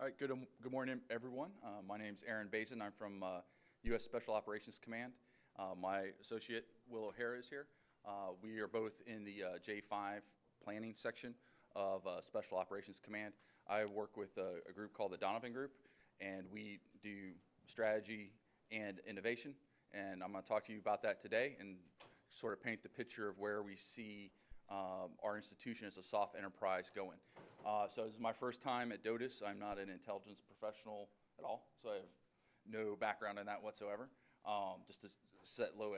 All right, good morning, everyone. My name is Bazin. I'm from U.S. Special Operations Command. My associate, Will O'Hara, is here. We are both in the J5 planning section of Special Operations Command. I work with a group called the Donovan Group, and we do strategy and innovation. And I'm going to talk to you about that today and sort of paint the picture of where we see our institution as a soft enterprise going. So this is my first time at DoDIIS. I'm not an intelligence professional at all, so I have no background in that whatsoever. Just to set low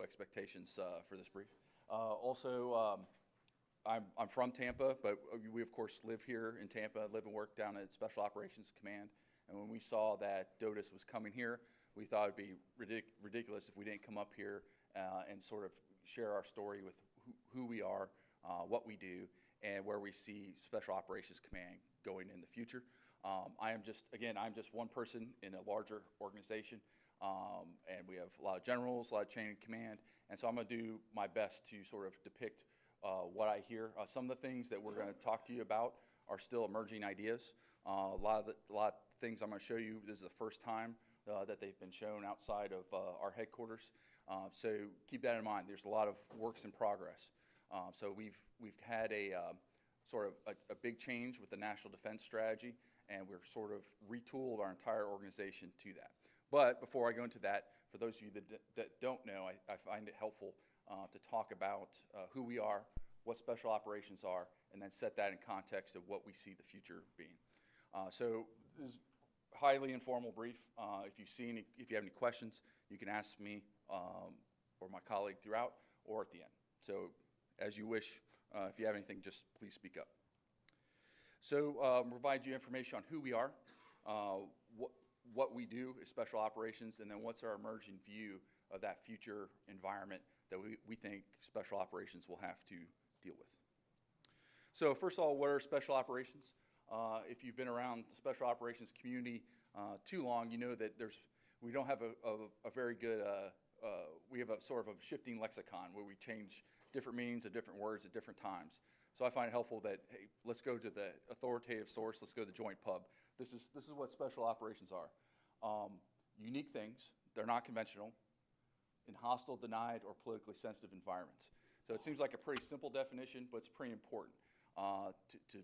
expectations for this brief. I'm from Tampa, but we of course live here in Tampa, live and work down at Special Operations Command. And when we saw that DoDIIS was coming here, we thought it'd be ridiculous if we didn't come up here and sort of share our story with who we are, what we do, and where we see Special Operations Command going in the future. I'm just one person in a larger organization, and we have a lot of generals, a lot of chain of command, and so I'm going to do my best to sort of depict what I hear. Some of the things that we're going to talk to you about are still emerging ideas. A lot of things I'm going to show you, this is the first time that they've been shown outside of our headquarters. So keep that in mind. There's a lot of works in progress. So we've had a sort of a big change with the national defense strategy, and we're sort of retooled our entire organization to that. But before I go into that, for those of you that don't know, I find it helpful to talk about who we are, what special operations are, and then set that in context of what we see the future being. So this is a highly informal brief. If you have any questions, you can ask me or my colleague throughout or at the end. So as you wish, if you have anything, just please speak up. So provide you information on who we are, what we do is special operations, and then what's our emerging view of that future environment that we think special operations will have to deal with. So first of all, what are special operations? If you've been around the special operations community too long, you know that we don't have a very good, we have a sort of a shifting lexicon where we change different meanings of different words at different times. So I find it helpful that, hey, let's go to the authoritative source, let's go to the joint pub. This is what special operations are. Unique things, they're not conventional, in hostile, denied, or politically sensitive environments. So it seems like a pretty simple definition, but it's pretty important to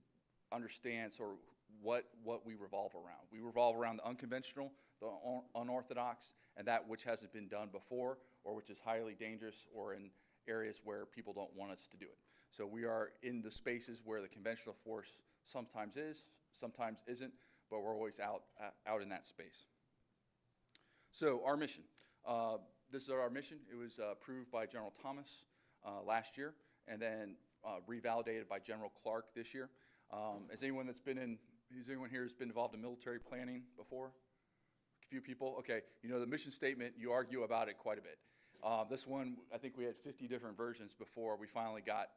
understand sort of what we revolve around. We revolve around the unconventional, the unorthodox, and that which hasn't been done before, or which is highly dangerous, or in areas where people don't want us to do it. So we are in the spaces where the conventional force sometimes is, sometimes isn't, but we're always out in that space. So our mission. This is our mission. It was approved by General Thomas last year, and then revalidated by General Clark this year. Is anyone here who's been involved in military planning before? A few people? Okay, you know the mission statement, you argue about it quite a bit. This one, I think we had 50 different versions before we finally got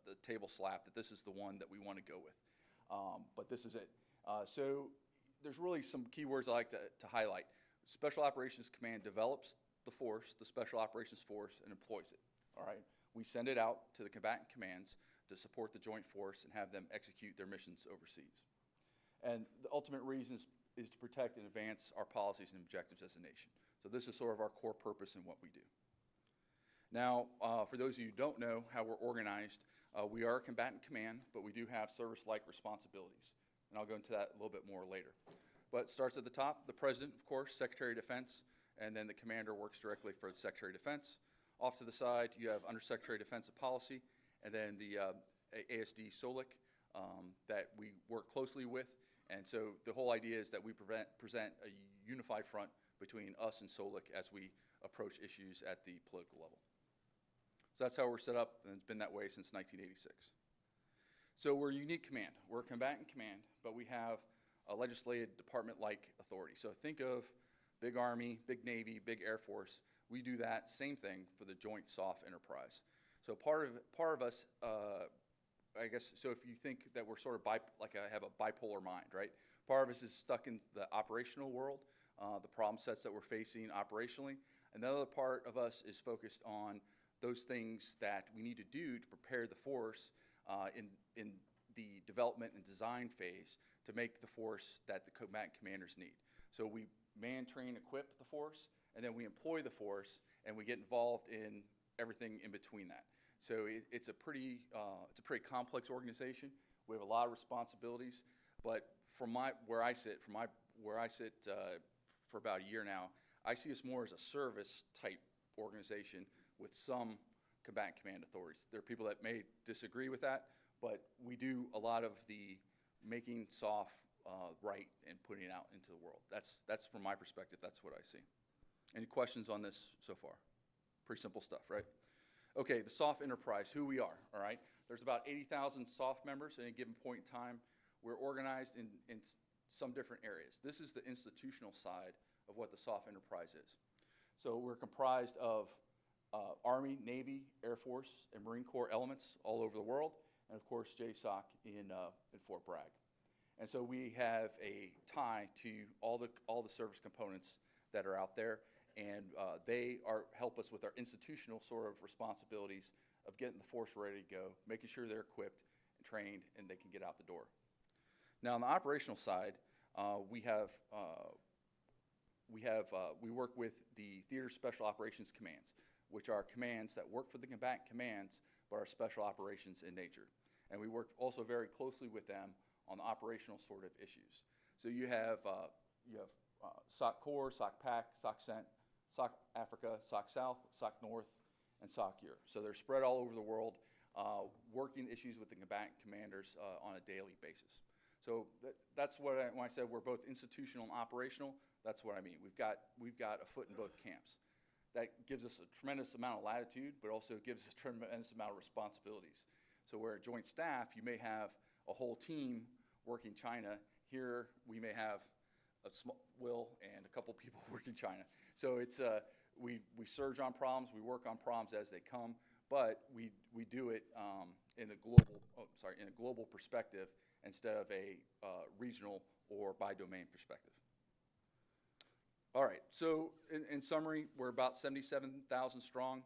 the table slap that this is the one that we want to go with. But this is it. So there's really some key words I like to highlight. Special Operations Command develops the force, the Special Operations Force, and employs it. All right? We send it out to the combatant commands to support the joint force and have them execute their missions overseas. And the ultimate reason is to protect and advance our policies and objectives as a nation. So this is sort of our core purpose in what we do. Now, for those of you who don't know how we're organized, we are a combatant command, but we do have service-like responsibilities. And I'll go into that a little bit more later. But it starts at the top, the President, of course, Secretary of Defense, and then the commander works directly for the Secretary of Defense. Off to the side, you have Undersecretary of Defensive Policy, and then the ASD SOLIC that we work closely with. And so the whole idea is that we present a unified front between us and SOLIC as we approach issues at the political level. So that's how we're set up, and it's been that way since 1986. So we're a unique command. We're a combatant command, but we have a legislative department-like authority. So think of big Army, big Navy, big Air Force. We do that same thing for the joint soft enterprise. So part of us, I guess, so if you think that we're sort of have a bipolar mind, right? Part of us is stuck in the operational world, the problem sets that we're facing operationally. Another part of us is focused on those things that we need to do to prepare the force in the development and design phase to make the force that the combatant commanders need. So we man, train, equip the force, and then we employ the force, and we get involved in everything in between that. So it's a pretty complex organization. We have a lot of responsibilities, but from where I sit for about a year now, I see us more as a service type organization with some combatant command authorities. There are people that may disagree with that, but we do a lot of the making SOF right and putting it out into the world. That's from my perspective, that's what I see. Any questions on this so far? Pretty simple stuff, right? Okay, the SOF enterprise, who we are, all right? There's about 80,000 SOF members at any given point in time. We're organized in some different areas. This is the institutional side of what the SOF enterprise is. So we're comprised of Army, Navy, Air Force, and Marine Corps elements all over the world, and of course JSOC in Fort Bragg. And so we have a tie to all the service components that are out there, and they help us with our institutional sort of responsibilities of getting the force ready to go, making sure they're equipped and trained and they can get out the door. Now on the operational side, we work with the Theater Special Operations Commands, which are commands that work for the combatant commands but are special operations in nature. And we work also very closely with them on the operational sort of issues. So you have SOC Core, SOC PAC, SOC Cent, SOC Africa, SOC South, SOC North, and SOC Europe. So they're spread all over the world, working issues with the combatant commanders on a daily basis. So that's what when I said we're both institutional and operational, that's what I mean. We've got a foot in both camps. That gives us a tremendous amount of latitude, but also gives us a tremendous amount of responsibilities. So where a joint staff, you may have a whole team working China. Here, we may have Will and a couple people working China. So it's we surge on problems, we work on problems as they come, but we do it in a global perspective instead of a regional or by domain perspective. All right, so in summary, we're about 77,000 strong,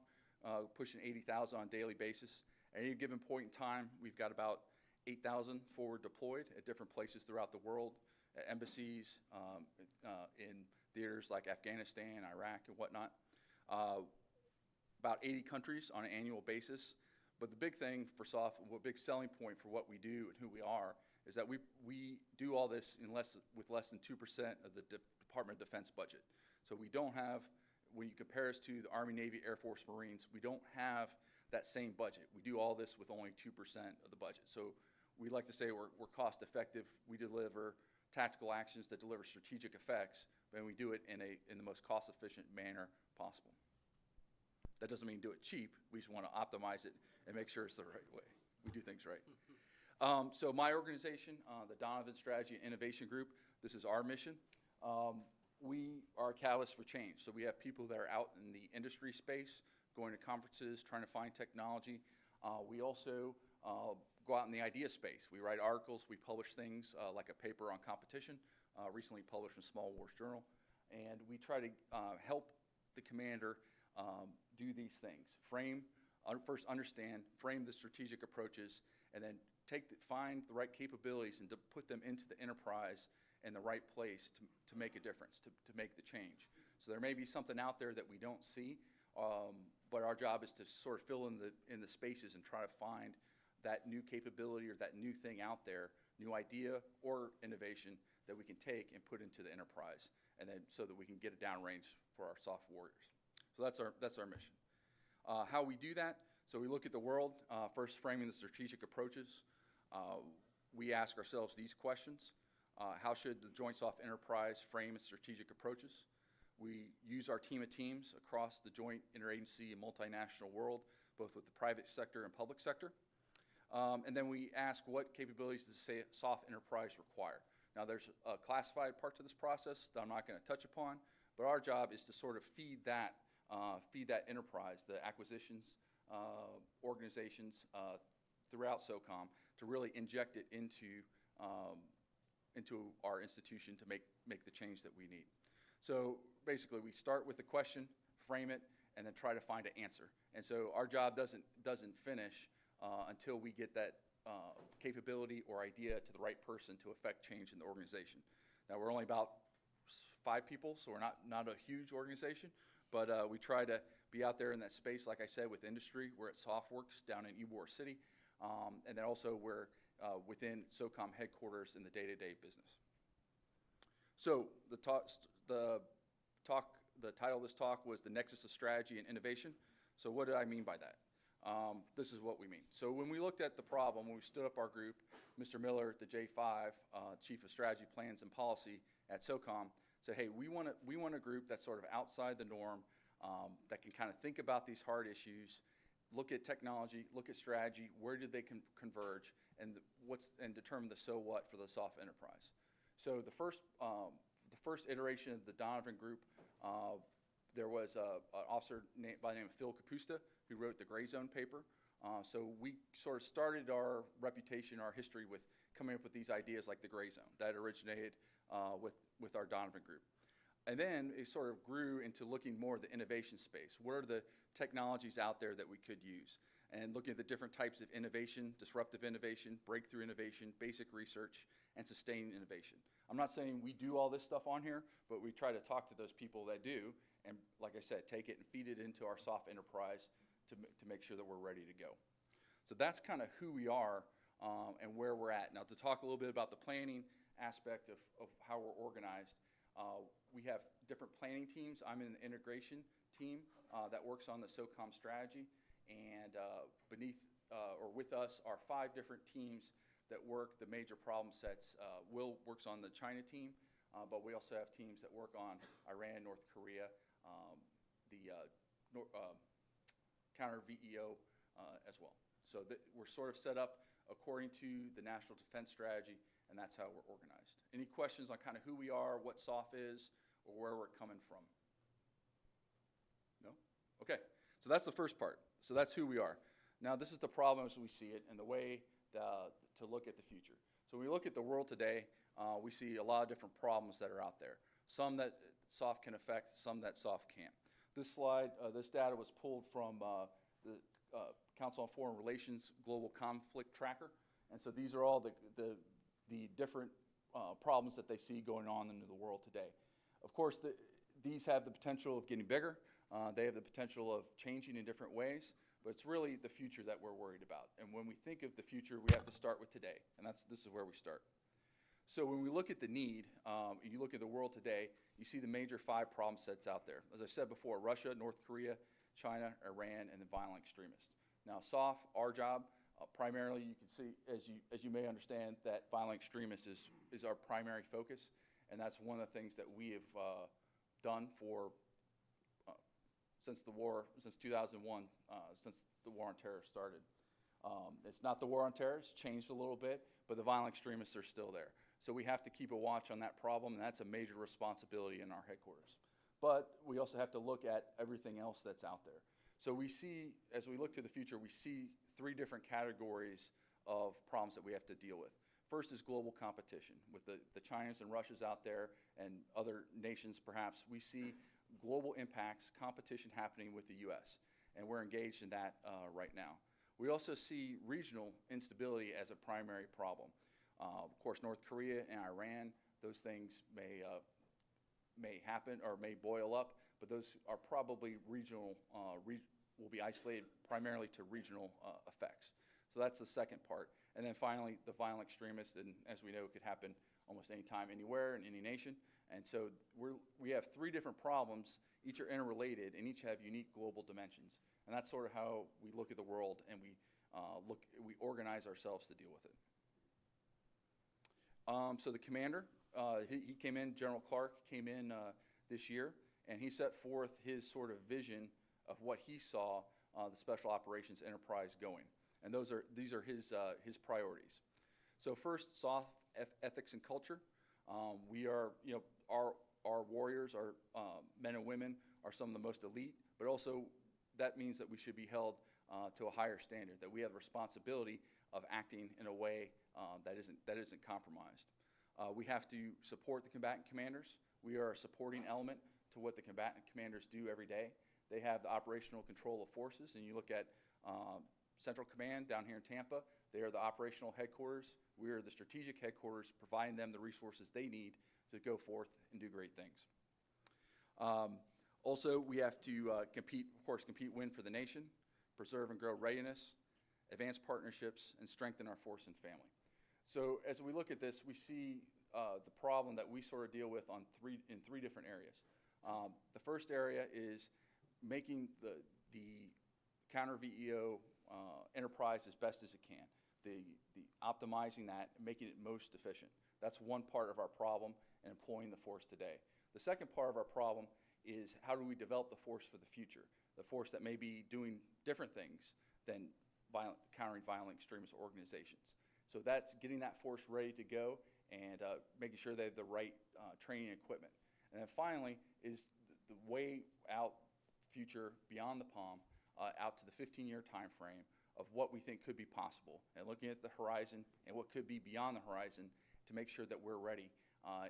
pushing 80,000 on a daily basis. At any given point in time, we've got about 8,000 forward deployed at different places throughout the world, at embassies, in theaters like Afghanistan, Iraq, and whatnot. About 80 countries on an annual basis. But the big thing for SOF, a big selling point for what we do and who we are, is that we do all this with less than 2% of the Department of Defense budget. So we don't have, when you compare us to the Army, Navy, Air Force, Marines, we don't have that same budget. We do all this with only 2% of the budget. So we like to say we're cost effective. We deliver tactical actions that deliver strategic effects, and we do it in the most cost efficient manner possible. That doesn't mean do it cheap. We just want to optimize it and make sure it's the right way. We do things right. So my organization, the Donovan Strategy and Innovation Group, this is our mission. We are a catalyst for change. So we have people that are out in the industry space, going to conferences, trying to find technology. We also go out in the idea space. We write articles, we publish things like a paper on competition, recently published in Small Wars Journal. And we try to help the commander do these things. First understand, frame the strategic approaches, and then find the right capabilities and to put them into the enterprise in the right place to make a difference, to make the change. So there may be something out there that we don't see, but our job is to sort of fill in the spaces and try to find that new capability or that new thing out there, new idea or innovation that we can take and put into the enterprise, and then so that we can get it downrange for our SOF warriors. So that's our mission. How we do that, so we look at the world, first framing the strategic approaches. We ask ourselves these questions. How should the Joint SOF enterprise frame its strategic approaches? We use our team of teams across the joint interagency and multinational world, both with the private sector and public sector. And then we ask what capabilities does the SOF enterprise require? Now there's a classified part to this process that I'm not going to touch upon, but our job is to sort of feed that enterprise, the acquisitions, organizations throughout SOCOM, to really inject it into our institution to make the change that we need. So basically, we start with the question, frame it, and then try to find an answer. And so our job doesn't finish until we get that capability or idea to the right person to affect change in the organization. Now, we're only about 5 people, so we're not a huge organization, but we try to be out there in that space, like I said, with industry. We're at SoftWorks down in Ybor City, and then also we're within SOCOM headquarters in the day-to-day business. So the title of this talk was The Nexus of Strategy and Innovation. So what do I mean by that? This is what we mean. So when we looked at the problem, when we stood up our group, Mr. Miller, the J5, Chief of Strategy, Plans, and Policy at SOCOM, said, hey, we want a group that's sort of outside the norm, that can kind of think about these hard issues, look at technology, look at strategy, where did they converge, and determine the so what for the soft enterprise. So the first iteration of the Donovan Group, there was an officer by the name of Phil Capusta who wrote the Gray Zone paper. So we sort of started our reputation, our history with coming up with these ideas like the Gray Zone that originated with our Donovan Group. And then it sort of grew into looking more at the innovation space. What are the technologies out there that we could use? And looking at the different types of innovation, disruptive innovation, breakthrough innovation, basic research, and sustained innovation. I'm not saying we do all this stuff on here, but we try to talk to those people that do, and like I said, take it and feed it into our soft enterprise to make sure that we're ready to go. So that's kind of who we are and where we're at. Now, to talk a little bit about the planning aspect of how we're organized, we have different planning teams. I'm in the integration team that works on the SOCOM strategy, and beneath or with us are 5 different teams that work the major problem sets. Will works on the China team, but we also have teams that work on Iran, North Korea, counter VEO as well. So we're sort of set up according to the National Defense Strategy, and that's how we're organized. Any questions on kind of who we are, what SOF is, or where we're coming from? No? Okay, so that's the first part. So that's who we are. Now this is the problem as we see it and the way to look at the future. So when we look at the world today, we see a lot of different problems that are out there. Some that SOF can affect, some that SOF can't. This slide, this data was pulled from the Council on Foreign Relations Global Conflict Tracker. And so these are all the different problems that they see going on in the world today. Of course, these have the potential of getting bigger. They have the potential of changing in different ways, but it's really the future that we're worried about. And when we think of the future, we have to start with today, and this is where we start. So when we look at the need, you look at the world today, you see the major 5 problem sets out there. As I said before, Russia, North Korea, China, Iran, and the violent extremists. Now, SOF, our job, primarily, you can see, as you may understand, that violent extremists is our primary focus, and that's one of the things that we have done for since 2001, since the war on terror started. It's not the war on terror, it's changed a little bit, but the violent extremists are still there. So we have to keep a watch on that problem, and that's a major responsibility in our headquarters. But we also have to look at everything else that's out there. So we see, as we look to the future, we see 3 different categories of problems that we have to deal with. First is global competition. With the Chinas and Russias out there and other nations perhaps, we see global impacts, competition happening with the U.S., and we're engaged in that right now. We also see regional instability as a primary problem. Of course, North Korea and Iran, those things may happen or may boil up, but those are probably regional, will be isolated primarily to regional effects. So that's the second part. And then finally, the violent extremists, and as we know, it could happen almost any time, anywhere, in any nation. And so we have 3 different problems. Each are interrelated, and each have unique global dimensions. And that's sort of how we look at the world, and we organize ourselves to deal with it. So the commander, he came in, General Clark came in this year, and he set forth his sort of vision of what he saw the Special Operations Enterprise going. And these are his priorities. So first, soft ethics and culture. We are, our warriors, our men and women are some of the most elite, but also that means that we should be held to a higher standard, that we have the responsibility of acting in a way that isn't compromised. We have to support the combatant commanders. We are a supporting element to what the combatant commanders do every day. They have the operational control of forces, and you look at Central Command down here in Tampa, They are the operational headquarters. We are the strategic headquarters, providing them the resources they need to go forth and do great things. Also, we have to compete, win for the nation, preserve and grow readiness, advance partnerships, and strengthen our force and family. So as we look at this, we see the problem that we sort of deal with in three different areas. The first area is making the counter VEO enterprise as best as it can, the optimizing that, making it most efficient. That's one part of our problem in employing the force today. The second part of our problem is how do we develop the force for the future, the force that may be doing different things than countering violent extremist organizations. So that's getting that force ready to go and making sure they have the right training and equipment. And then finally is the way out future beyond the POM, out to the 15-year time frame of what we think could be possible, and looking at the horizon and what could be beyond the horizon to make sure that we're ready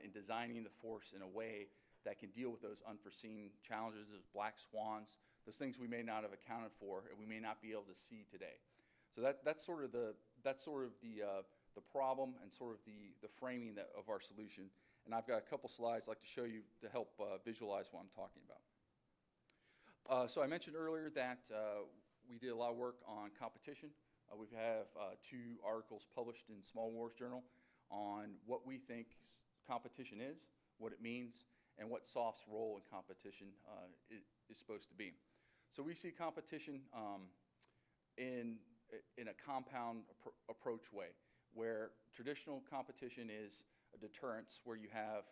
in designing the force in a way that can deal with those unforeseen challenges, those black swans, those things we may not have accounted for and we may not be able to see today. So that's sort of the problem and sort of the framing of our solution. And I've got a couple slides I'd like to show you to help visualize what I'm talking about. So I mentioned earlier that we did a lot of work on competition. We have 2 articles published in Small Wars Journal on what we think competition is, what it means, and what SOF's role in competition is supposed to be. So we see competition in a compound approach way, where traditional competition is a deterrence where you have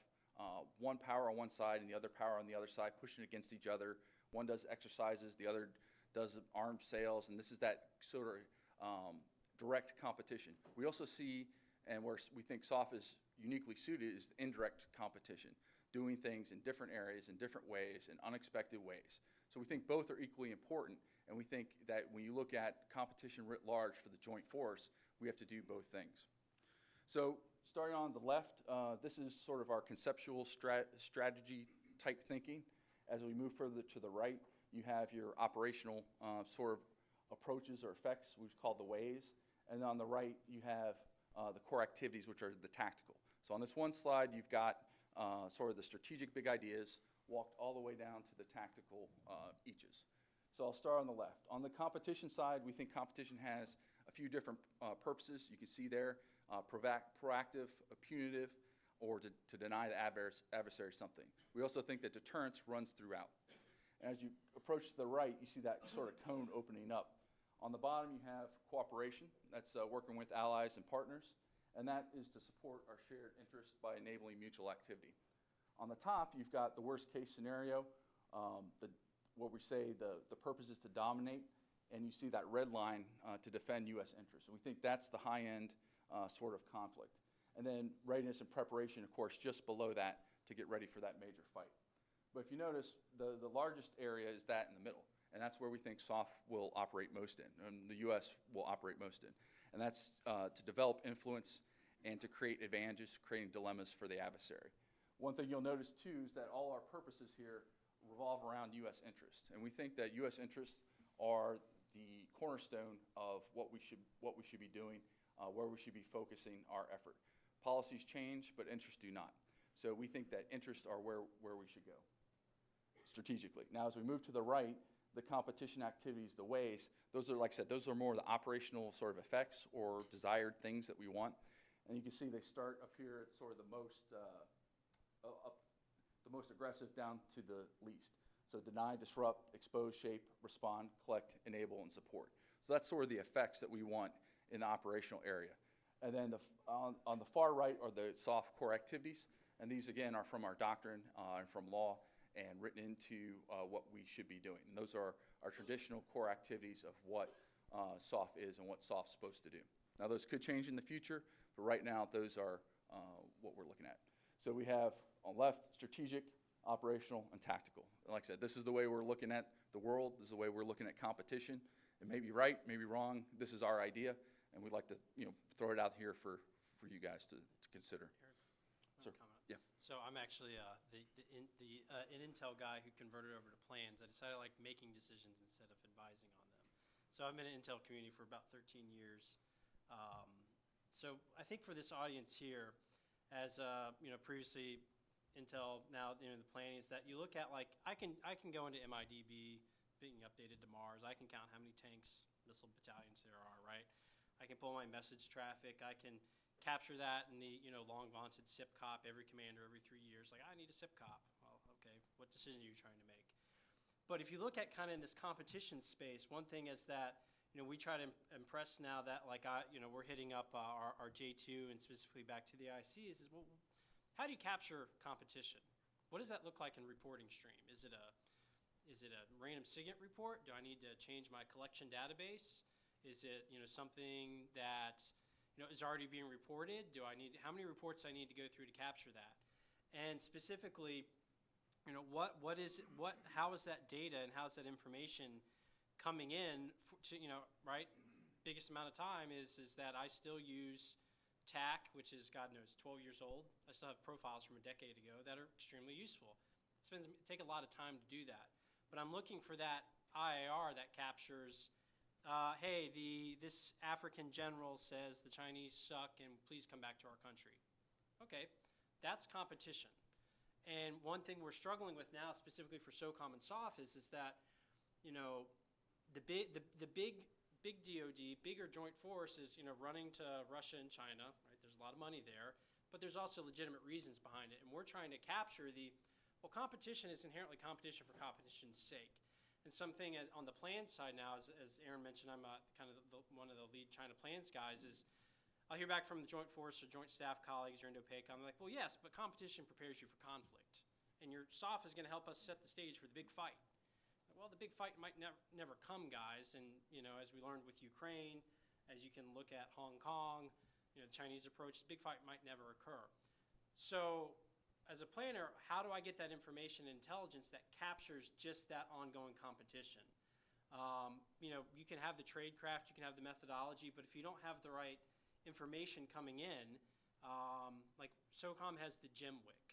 one power on one side and the other power on the other side pushing against each other. One does exercises, the other does armed sales, and this is that sort of direct competition. We also see, and where we think SOF is uniquely suited, is indirect competition, doing things in different areas, in different ways, in unexpected ways. So we think both are equally important, and we think that when you look at competition writ large for the joint force, we have to do both things. So starting on the left, this is sort of our conceptual strategy type thinking. As we move further to the right, you have your operational sort of approaches or effects, which is called the ways. And on the right, you have the core activities, which are the tactical. So on this one slide, you've got sort of the strategic big ideas walked all the way down to the tactical eaches. So I'll start on the left. On the competition side, we think competition has a few different purposes. You can see there, proactive, punitive, or to deny the adversary something. We also think that deterrence runs throughout. And as you approach to the right, you see that sort of cone opening up. On the bottom, you have cooperation. That's working with allies and partners. And that is to support our shared interests by enabling mutual activity. On the top, you've got the worst case scenario, what we say the purpose is to dominate, and you see that red line to defend U.S. interests. And we think that's the high-end sort of conflict. And then readiness and preparation, of course, just below that to get ready for that major fight. But if you notice, the largest area is that in the middle, and that's where we think SOF will operate most in, and the U.S. will operate most in. And that's to develop influence and to create advantages, creating dilemmas for the adversary. One thing you'll notice, too, is that all our purposes here revolve around U.S. interests. And we think that U.S. interests are the cornerstone of what we should be doing, where we should be focusing our effort. Policies change, but interests do not. So we think that interests are where we should go strategically. Now, as we move to the right, the competition activities, the ways, those are, like I said, those are more the operational sort of effects or desired things that we want. And you can see they start up here at sort of the most aggressive down to the least. So deny, disrupt, expose, shape, respond, collect, enable, and support. So that's sort of the effects that we want in the operational area. And then on the far right are the SOF core activities. And these, again, are from our doctrine and from law and written into what we should be doing. And those are our traditional core activities of what SOF is and what SOF's supposed to do. Now, those could change in the future, but right now, those are what we're looking at. So we have on left, strategic, operational, and tactical. And like I said, this is the way we're looking at the world. This is the way we're looking at competition. It may be right, may be wrong. This is our idea, and we'd like to throw it out here for you guys to consider. Sure. Yeah. So I'm actually an Intel guy who converted over to plans. I decided I like making decisions instead of advising on them. So I've been in Intel community for about 13 years. So I think for this audience here, as previously Intel, now the planning is that you look at, like, I can go into MIDB, being updated to Mars. I can count how many tanks, missile battalions there are, right? I can pull my message traffic. I can capture that in the long vaunted SIPCOP. Every commander every 3 years, like, I need a SIPCOP. Well, okay, what decision are you trying to make? But if you look at kind of in this competition space, one thing is that we try to impress now that, like, we're hitting up our J2 and specifically back to the ICs is, well, how do you capture competition? What does that look like in reporting stream? Is it a random SIGINT report? Do I need to change my collection database? Is it something that is already being reported? How many reports I need to go through to capture that? And specifically, how is that data and how is that information coming in to, right? Biggest amount of time is that I still use TAC, which is, God knows, 12 years old. I still have profiles from a decade ago that are extremely useful. It take a lot of time to do that. But I'm looking for that IAR that captures, hey, this African general says the Chinese suck and please come back to our country. Okay, that's competition. And one thing we're struggling with now, specifically for SOCOM and SOF, is that, the big DoD, bigger joint force is, running to Russia and China, right? There's a lot of money there, but there's also legitimate reasons behind it. And we're trying to capture competition is inherently competition for competition's sake. And something on the plans side now, as Aaron mentioned, I'm kind of one of the lead China plans guys, is I'll hear back from the joint force or joint staff colleagues or INDOPACOM. I'm like, well, yes, but competition prepares you for conflict. And your SOF is going to help us set the stage for the big fight. Well, the big fight might never come, guys. And, as we learned with Ukraine, as you can look at Hong Kong, the Chinese approach, the big fight might never occur. So as a planner, how do I get that information and intelligence that captures just that ongoing competition? You can have the tradecraft, you can have the methodology, but if you don't have the right information coming in, like SOCOM has the GEMWIC,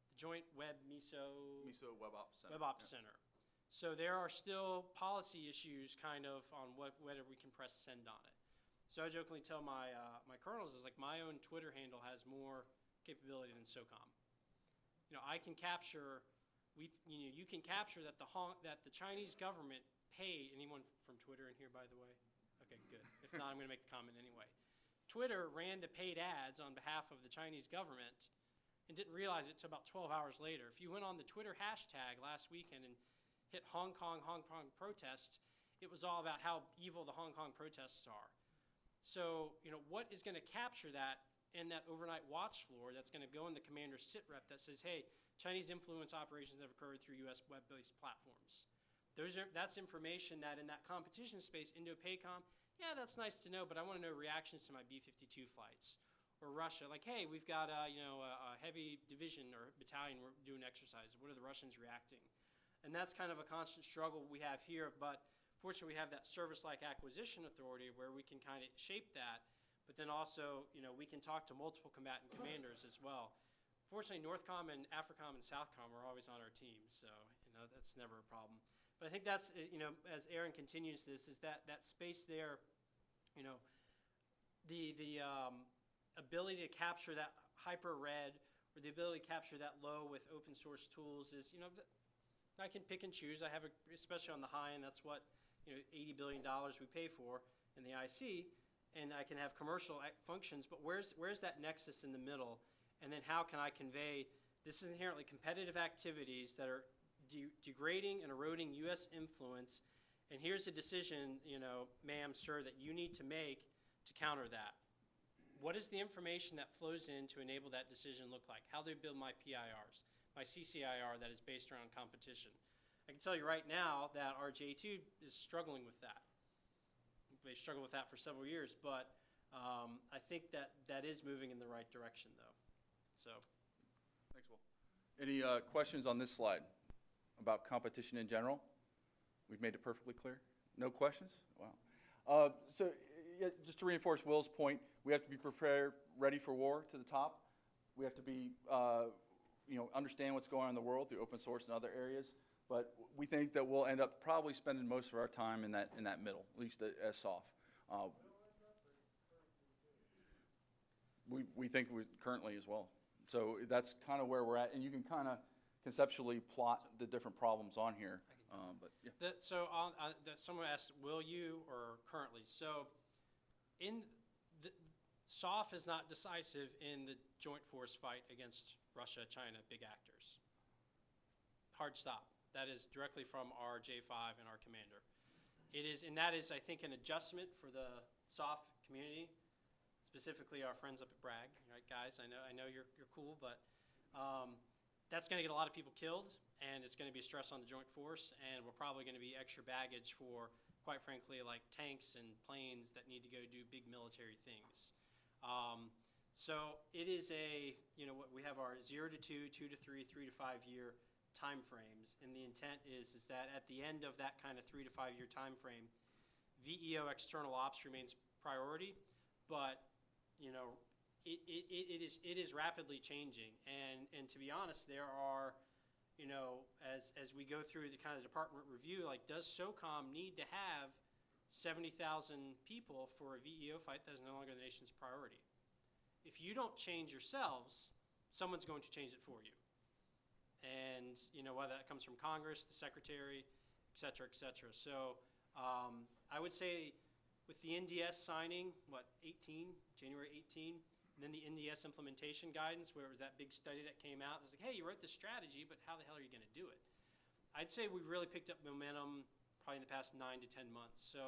the Joint Web MISO Web Ops Center. Web Ops Center. So there are still policy issues kind of on whether we can press send on it. So I jokingly tell my colonels is like my own Twitter handle has more capability than SOCOM. I can capture, you can capture that the Chinese government paid, anyone from Twitter in here, by the way? Okay, good. If not, I'm going to make the comment anyway. Twitter ran the paid ads on behalf of the Chinese government and didn't realize it until about 12 hours later. If you went on the Twitter hashtag last weekend and hit Hong Kong protest, it was all about how evil the Hong Kong protests are. So, what is going to capture that in that overnight watch floor that's going to go in the commander's sit rep that says, hey, Chinese influence operations have occurred through U.S. web-based platforms. That's information that in that competition space, INDOPACOM, yeah, that's nice to know, but I want to know reactions to my B-52 flights. Or Russia, like, hey, we've got a heavy division or battalion we're doing exercises. What are the Russians reacting? And that's kind of a constant struggle we have here, but fortunately we have that service-like acquisition authority where we can kind of shape that, but then also, we can talk to multiple combatant commanders as well. Fortunately, NORTHCOM and AFRICOM and SOUTHCOM are always on our team, so that's never a problem. But I think that's, as Aaron continues this, is that space there, the ability to capture that hyper-red or the ability to capture that low with open source tools is, I can pick and choose. I have, especially on the high end, that's what $80 billion we pay for in the IC, and I can have commercial functions, but where's that nexus in the middle? And then how can I convey, this is inherently competitive activities that are degrading and eroding U.S. influence, and here's a decision, ma'am, sir, that you need to make to counter that. What is the information that flows in to enable that decision look like? How do I build my PIRs, my CCIR that is based around competition? I can tell you right now that our J2 is struggling with that. They've struggled with that for several years, but I think that is moving in the right direction, though. So, thanks, Will. Any questions on this slide about competition in general? We've made it perfectly clear. No questions? Wow. So, yeah, just to reinforce Will's point, we have to be prepared, ready for war to the top. We have to be, understand what's going on in the world through open source and other areas. But we think that we'll end up probably spending most of our time in that middle, at least as SOF. We think we currently as well. So that's kind of where we're at, and you can kind of conceptually plot the different problems on here. But yeah. Someone asked, will you or currently? So SOF is not decisive in the joint force fight against Russia, China, big actors. Hard stop. That is directly from our J5 and our commander. And that is, I think, an adjustment for the SOF community, specifically our friends up at Bragg. Right, guys, I know you're cool, but that's going to get a lot of people killed, and it's going to be a stress on the joint force, and we're probably going to be extra baggage for, quite frankly, like tanks and planes that need to go do big military things. So it is we have our 0 to 2, 2 to 3, 3 to 5 year time frames, and the intent is that at the end of that kind of 3 to 5 year time frame, VEO external ops remains priority, but it is rapidly changing, and to be honest, there are, as we go through the kind of department review, like, does SOCOM need to have 70,000 people for a VEO fight that is no longer the nation's priority? If you don't change yourselves, someone's going to change it for you. And, whether that comes from Congress, the Secretary, et cetera, et cetera. So I would say with the NDS signing, January 18, and then the NDS implementation guidance, where it was that big study that came out, it was like, hey, you wrote this strategy, but how the hell are you going to do it? I'd say we've really picked up momentum probably in the past 9 to 10 months. So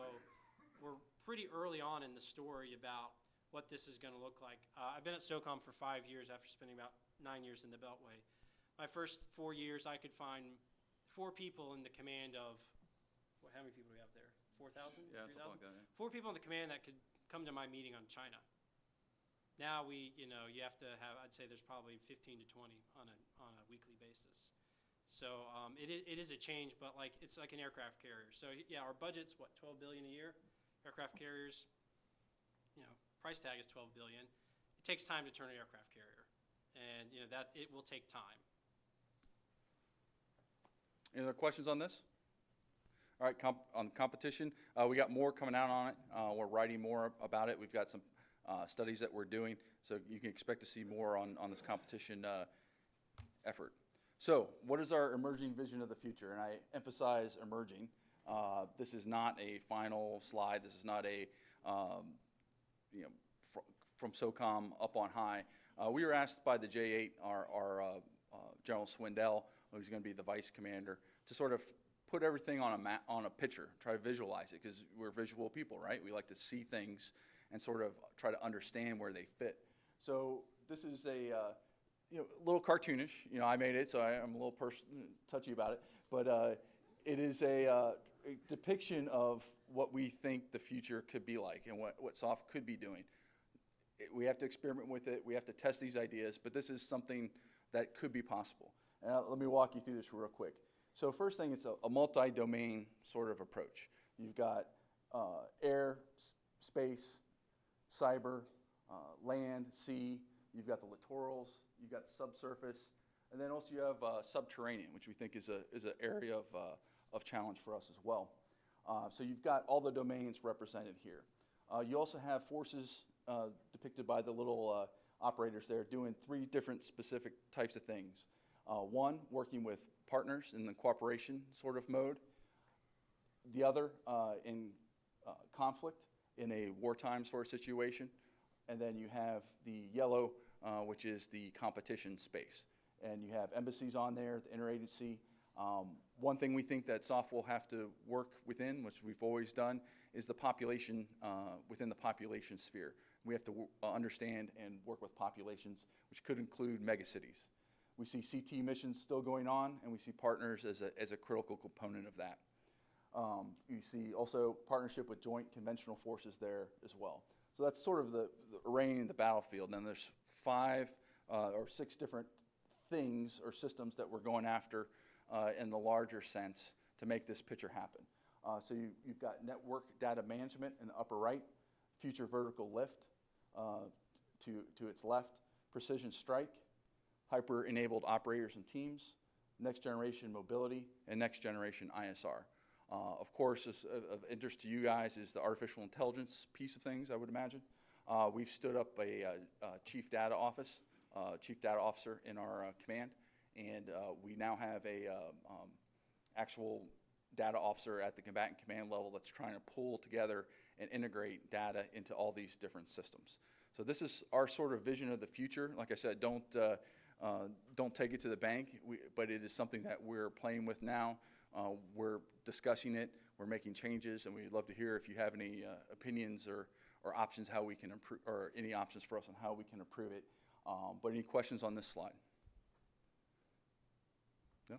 we're pretty early on in the story about what this is going to look like. I've been at SOCOM for 5 years after spending about 9 years in the Beltway. My first 4 years, I could find 4 people in the command of, how many people do we have there? 4,000? Yeah, something like that. Yeah. 4 people in the command that could come to my meeting on China. Now you have to have, I'd say there's probably 15 to 20 on a weekly basis. So it is a change, but it's like an aircraft carrier. So yeah, our budget's what, $12 billion a year? Aircraft carriers, price tag is $12 billion. It takes time to turn an aircraft carrier, and that it will take time. Any other questions on this? All right, on competition, we got more coming out on it. We're writing more about it. We've got some studies that we're doing, so you can expect to see more on this competition effort. So what is our emerging vision of the future? And I emphasize emerging. This is not a final slide. This is not a, from SOCOM up on high. We were asked by the J8, our General Swindell, who's going to be the vice commander, to sort of put everything on a map, on a picture, try to visualize it, because we're visual people, right? We like to see things and sort of try to understand where they fit. So this is a little cartoonish. I made it, so I'm a little touchy about it. But it is a depiction of what we think the future could be like and what SOF could be doing. We have to experiment with it. We have to test these ideas, but this is something that could be possible. And let me walk you through this real quick. So first thing, it's a multi-domain sort of approach. You've got air, space, cyber, land, sea. You've got the littorals. You've got the subsurface. And then also you have subterranean, which we think is an area of challenge for us as well. So you've got all the domains represented here. You also have forces depicted by the little operators there doing 3 different specific types of things. One, working with partners in the cooperation sort of mode. The other, in conflict in a wartime sort of situation. And then you have the yellow, which is the competition space. And you have embassies on there, the interagency. One thing we think that SOF will have to work within, which we've always done, is the population, within the population sphere. We have to understand and work with populations, which could include megacities. We see CT missions still going on, and we see partners as a critical component of that. You see also partnership with joint conventional forces there as well. So that's sort of the array in the battlefield. And then there's 5 or 6 different things or systems that we're going after in the larger sense to make this picture happen. So you've got network data management in the upper right, future vertical lift to its left, precision strike, hyper-enabled operators and teams, next generation mobility, and next generation ISR. Of course, of interest to you guys is the artificial intelligence piece of things, I would imagine. We've stood up a chief data office, chief data officer in our command, and we now have a actual data officer at the combatant command level that's trying to pull together and integrate data into all these different systems. So this is our sort of vision of the future. Like I said, don't take it to the bank, but it is something that we're playing with now. We're discussing it, we're making changes, and we'd love to hear if you have any opinions or options how we can improve, or any options for us on how we can improve it. But any questions on this slide? No?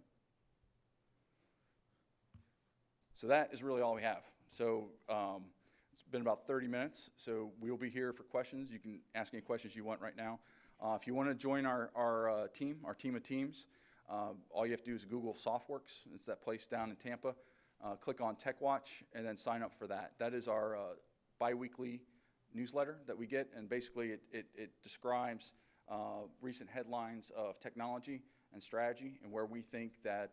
So that is really all we have. So it's been about 30 minutes, so we'll be here for questions. You can ask any questions you want right now. If you want to join our team of teams, all you have to do is Google SoftWorks. It's that place down in Tampa. Click on Tech Watch and then sign up for that. That is our bi-weekly newsletter that we get, and basically it describes recent headlines of technology and strategy and where we think that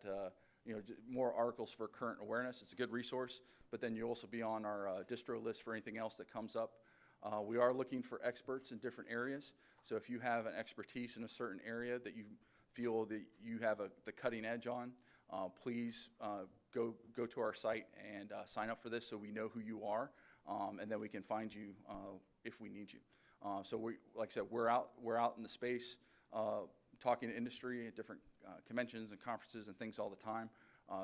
more articles for current awareness. It's a good resource, but then you'll also be on our distro list for anything else that comes up. We are looking for experts in different areas, so if you have an expertise in a certain area that you feel that you have the cutting edge on, please go to our site and sign up for this so we know who you are, and then we can find you if we need you. So like I said, we're out in the space talking to industry at different conventions and conferences and things all the time.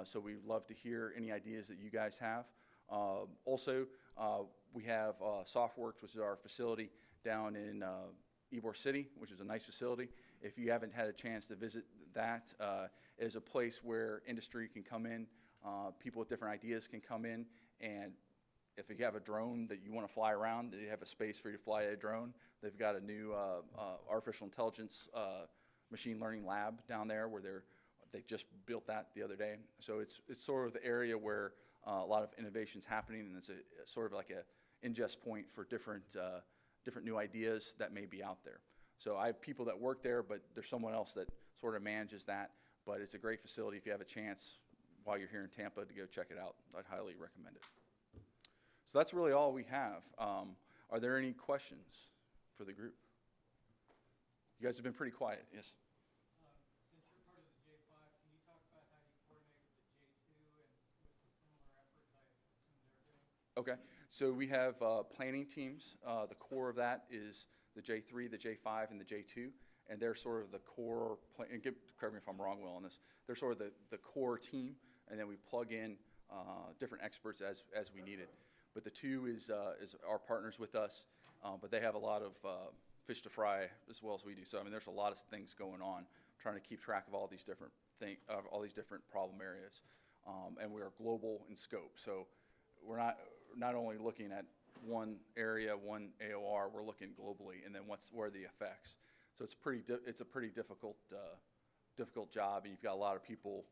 So we'd love to hear any ideas that you guys have. Also, we have SoftWorks, which is our facility down in Ybor City, which is a nice facility. If you haven't had a chance to visit that, it is a place where industry can come in, people with different ideas can come in, and if you have a drone that you want to fly around, they have a space for you to fly a drone. They've got a new artificial intelligence machine learning lab down there where they just built that the other day. So it's sort of the area where a lot of innovation's happening, and it's sort of like a ingest point for different new ideas that may be out there. So I have people that work there, but there's someone else that sort of manages that. But it's a great facility. If you have a chance while you're here in Tampa to go check it out, I'd highly recommend it. So that's really all we have. Are there any questions for the group? You guys have been pretty quiet. Yes? Since you're part of the J5, can you talk about how you coordinate with the J2 and with the similar efforts I assume they're doing? Okay. So we have planning teams. The core of that is the J3, the J5, and the J2. And they're sort of the core, and correct me if I'm wrong, Will, on this. They're sort of the core team, and then we plug in different experts as we need it. But the 2 is our partners with us, but they have a lot of fish to fry as well as we do. So I mean, there's a lot of things going on, trying to keep track of all these different all these different problem areas, and we are global in scope. So we're not only looking at one area, one AOR, we're looking globally, and then where are the effects. So it's a pretty difficult job, and you've got a lot of people.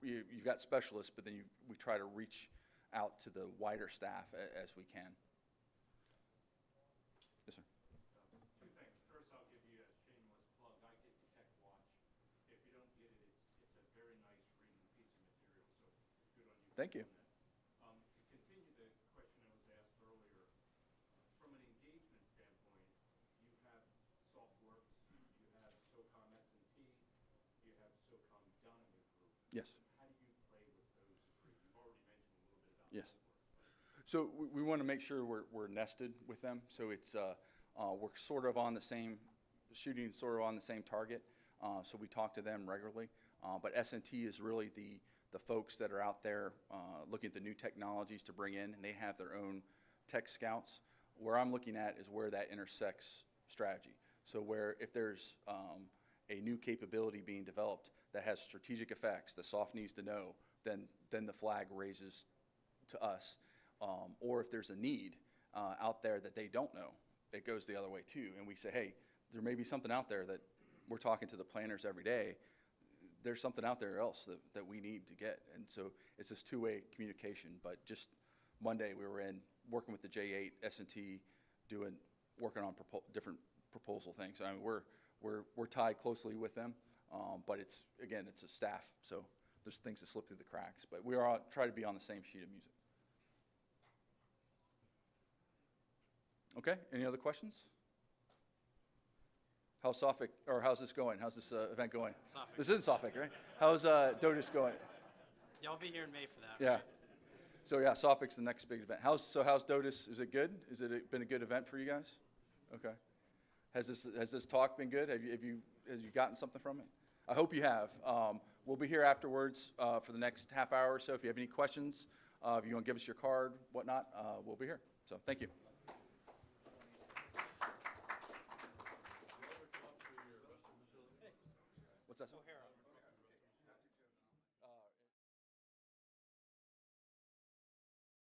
You've got specialists, but then we try to reach out to the wider staff as we can. Yes, sir. Two things. First, I'll give you a shameless plug. I get the Tech Watch. If you don't get it, it's a very nice reading piece of material, so good on you. Thank you. To continue the question I was asked earlier, from an engagement standpoint, you have SoftWorks, you have SOCOM S&T, you have SOCOM Donovan Group. Yes. How do you play with those three? You've already mentioned a little bit about Yes. SoftWorks. So we want to make sure we're nested with them. So it's we're sort of on the same shooting, sort of on the same target. So we talk to them regularly. But S&T is really the folks that are out there looking at the new technologies to bring in, and they have their own tech scouts. Where I'm looking at is where that intersects strategy. So where if there's a new capability being developed that has strategic effects, the SOF needs to know, then the flag raises to us. Or if there's a need out there that they don't know, it goes the other way too. And we say, hey, there may be something out there that we're talking to the planners every day. There's something out there else that we need to get. And so it's this two-way communication. But just Monday we were working with the J8, S&T, working on different proposal things. I mean, we're tied closely with them, but it's a staff, so there's things that slip through the cracks. But we are try to be on the same sheet of music. Okay, any other questions? How's Suffolk, or how's this going? How's this event going? Suffolk. This is Suffolk, right? How's DoDIIS going? Y'all be here in May for that. Yeah. Right? So yeah, Suffolk's the next big event. How's DoDIIS? Is it good? Has it been a good event for you guys? Okay. Has this talk been good? Have you gotten something from it? I hope you have. We'll be here afterwards for the next half hour or so. If you have any questions, if you want to give us your card, whatnot, we'll be here. So thank you.